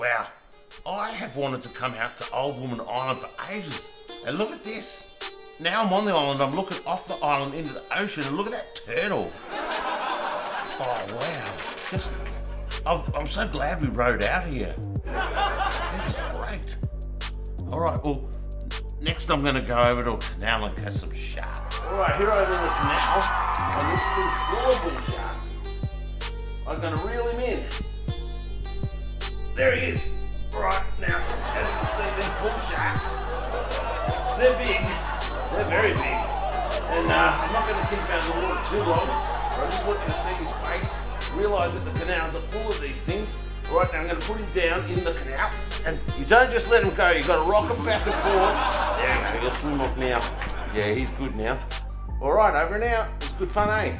Wow, I have wanted to come out to Old Woman Island for ages. And look at this. Now I'm on the island, I'm looking off the island into the ocean, and look at that turtle. Oh wow, I'm so glad we rode out here. This is great. All right, well, next I'm gonna go over to a canal and catch some sharks. All right, here I am in the canal, and this thing's full of bull sharks. I'm gonna reel him in. There he is. All right, now, as you can see, these bull sharks, they're big. They're very big. And I'm not gonna keep him out of the water too long. I just want you to see his face, realise that the canals are full of these things. All right, now I'm gonna put him down in the canal, and you don't just let him go, you've got to rock him back and forth. There we go, he'll swim off now. Yeah, he's good now. All right, over and out. It's good fun, eh?